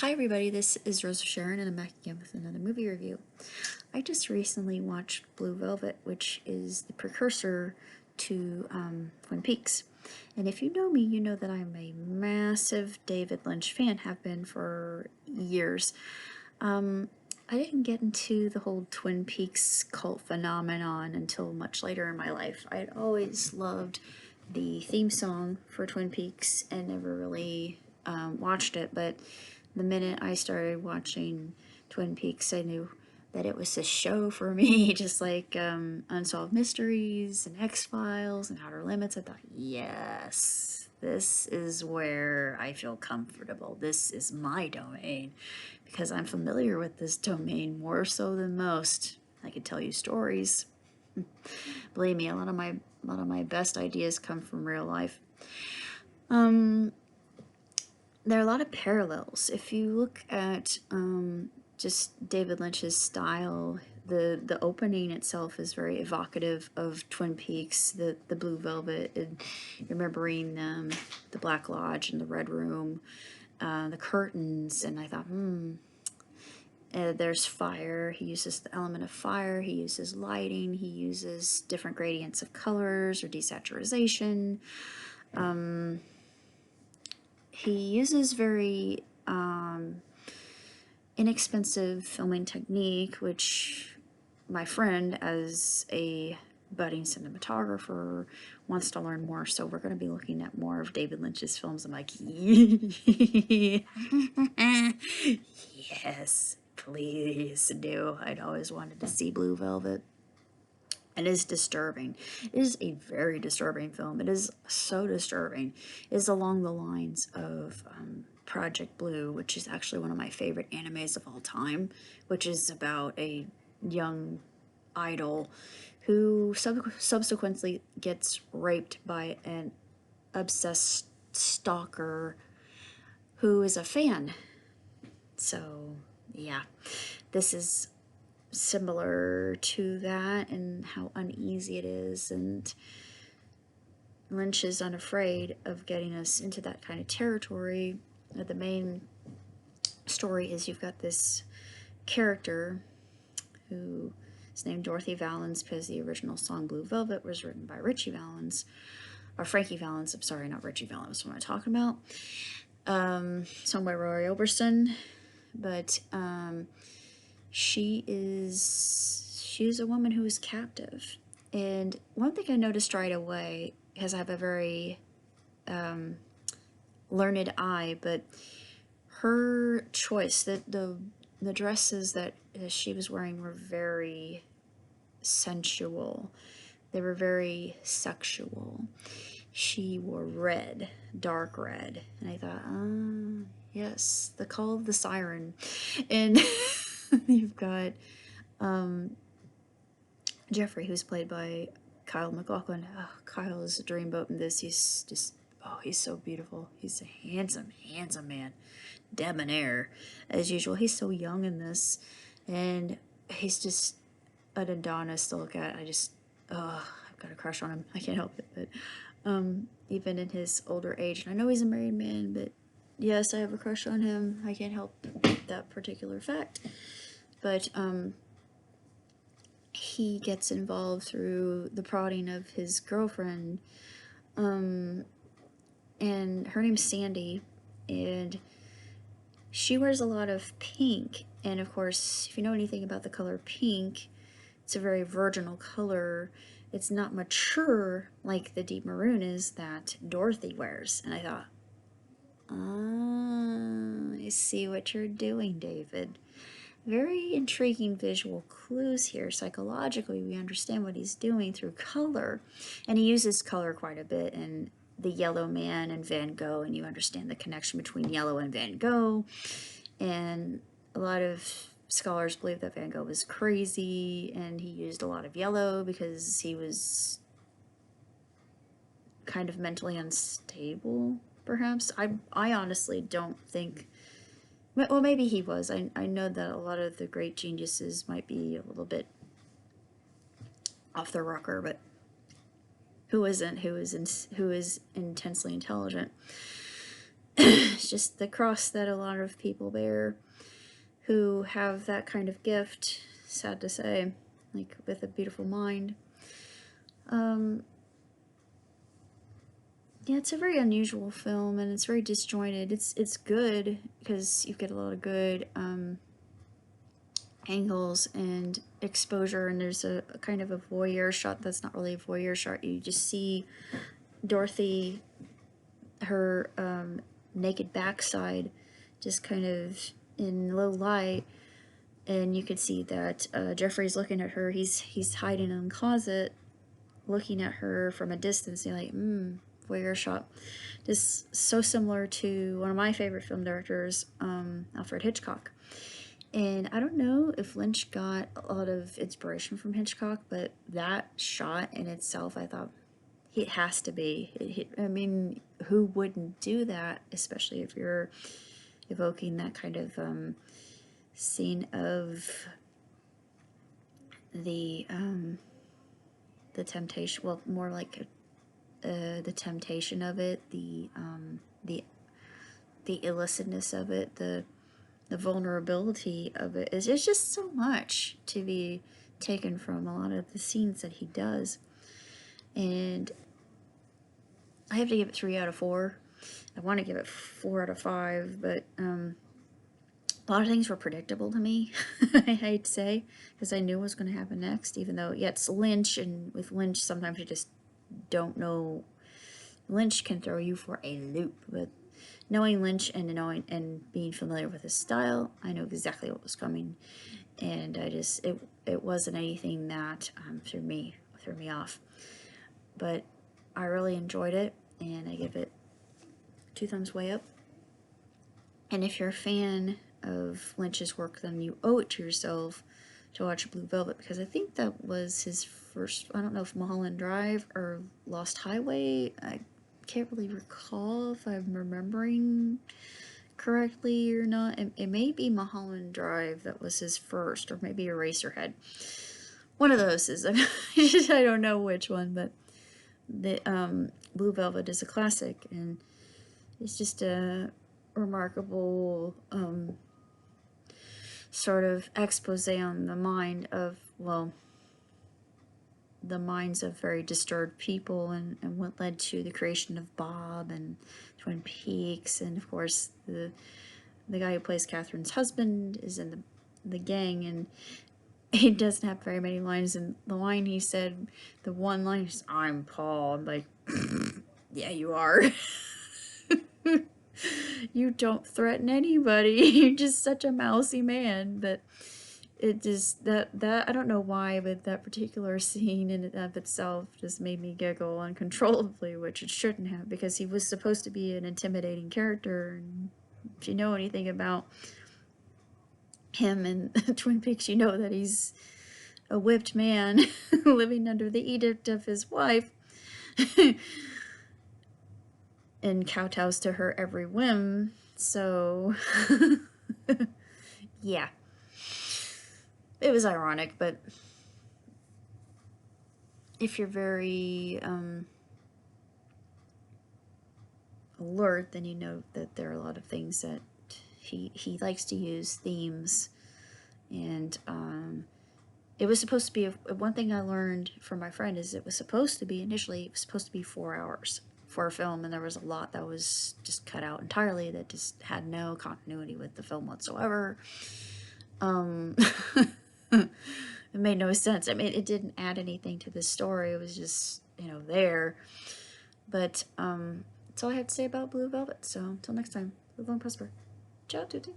Hi everybody, this is Rose Sharon and I'm back again with another movie review. I just recently watched Blue Velvet, which is the precursor to Twin Peaks. And if you know me, you know that I'm a massive David Lynch fan, have been for years. I didn't get into the whole Twin Peaks cult phenomenon until much later in my life. I had always loved the theme song for Twin Peaks and never really watched it, but the minute I started watching Twin Peaks, I knew that it was a show for me, just like Unsolved Mysteries and X-Files and Outer Limits. I thought, yes, this is where I feel comfortable. This is my domain because I'm familiar with this domain more so than most. I could tell you stories. Believe me, a lot of my best ideas come from real life. There are a lot of parallels. If you look at just David Lynch's style, the opening itself is very evocative of Twin Peaks, the Blue Velvet, and remembering the Black Lodge and the Red Room, the curtains, and I thought, there's fire. He uses the element of fire. He uses lighting. He uses different gradients of colors or desaturation. He uses very inexpensive filming technique, which my friend, as a budding cinematographer, wants to learn more. So we're going to be looking at more of David Lynch's films. I'm like, yes, please do. I'd always wanted to see Blue Velvet. It is disturbing. It is a very disturbing film. It is so disturbing. It is along the lines of Project Blue, which is actually one of my favorite animes of all time, which is about a young idol who subsequently gets raped by an obsessed stalker who is a fan. So, yeah, this is similar to that and how uneasy it is, and Lynch is unafraid of getting us into that kind of territory. The main story is you've got this character who is named Dorothy Valens because the original song Blue Velvet was written by Richie Valens, or Frankie Valens, I'm sorry, not Richie Valens, what am I talking about? Song by Roy Orbison, but she's a woman who is captive. And one thing I noticed right away, because I have a very learned eye, but her choice, the dresses that she was wearing were very sensual. They were very sexual. She wore red, dark red, and I thought, yes, the call of the siren. And you've got Jeffrey, who's played by Kyle MacLachlan. Oh, Kyle is a dreamboat in this. He's just, he's so beautiful. He's a handsome, handsome man. Debonair, as usual. He's so young in this, and he's just an Adonis to look at. I've got a crush on him. I can't help it. But even in his older age, and I know he's a married man, but yes, I have a crush on him. I can't help that particular fact. But he gets involved through the prodding of his girlfriend, and her name's Sandy, and she wears a lot of pink. And of course, if you know anything about the color pink, it's a very virginal color. It's not mature like the deep maroon is that Dorothy wears. And I thought, I see what you're doing, David. Very intriguing visual clues here. Psychologically, we understand what he's doing through color. And he uses color quite a bit in The Yellow Man and Van Gogh, and you understand the connection between yellow and Van Gogh. And a lot of scholars believe that Van Gogh was crazy and he used a lot of yellow because he was kind of mentally unstable, perhaps. I honestly don't think, well, maybe he was. I know that a lot of the great geniuses might be a little bit off the rocker, but who isn't? Who is intensely intelligent? It's just the cross that a lot of people bear who have that kind of gift, sad to say, like with a beautiful mind. Yeah, it's a very unusual film, and it's very disjointed. It's good because you get a lot of good angles and exposure, and there's a kind of a voyeur shot that's not really a voyeur shot. You just see Dorothy, her naked backside, just kind of in low light, and you could see that Jeffrey's looking at her. He's hiding in the closet, looking at her from a distance. You're like, voyeur shot. Just so similar to one of my favorite film directors, Alfred Hitchcock. And I don't know if Lynch got a lot of inspiration from Hitchcock, but that shot in itself, I thought, it has to be. I mean, who wouldn't do that, especially if you're evoking that kind of scene of the temptation, well, more like the temptation of it, the illicitness of it, the vulnerability of it. It's just so much to be taken from a lot of the scenes that he does. And I have to give it 3 out of 4. I want to give it 4 out of 5, but a lot of things were predictable to me, I hate to say, because I knew what was going to happen next, even though, yeah, it's Lynch, and with Lynch, sometimes you just don't know. Lynch can throw you for a loop, but knowing Lynch and being familiar with his style, I knew exactly what was coming, and it wasn't anything that threw me off. But I really enjoyed it, and I give it 2 thumbs way up. And if you're a fan of Lynch's work, then you owe it to yourself to watch Blue Velvet, because I think that was his first. I don't know if Mulholland Drive or Lost Highway. I can't really recall if I'm remembering correctly or not. It may be Mulholland Drive that was his first, or maybe Eraserhead. One of those is. I don't know which one, but the Blue Velvet is a classic, and it's just a remarkable sort of expose on the mind of, well, the minds of very disturbed people, and what led to the creation of Bob and Twin Peaks, and of course the guy who plays Catherine's husband is in the gang, and he doesn't have very many lines, and the line he said, the one line is, "I'm Paul." I'm like, yeah, you are. You don't threaten anybody. You're just such a mousy man. But it just, that I don't know why, but that particular scene in and of itself just made me giggle uncontrollably, which it shouldn't have, because he was supposed to be an intimidating character. And if you know anything about him in Twin Peaks, you know that he's a whipped man living under the edict of his wife and kowtows to her every whim. So yeah, it was ironic, but if you're very alert, then you know that there are a lot of things that he likes to use themes. And it was supposed to be one thing I learned from my friend is it was supposed to be 4 hours for a film, and there was a lot that was just cut out entirely that just had no continuity with the film whatsoever. It made no sense. I mean, it didn't add anything to the story. It was just, there. But that's all I have to say about Blue Velvet. So until next time, live long, prosper. Ciao, tutti.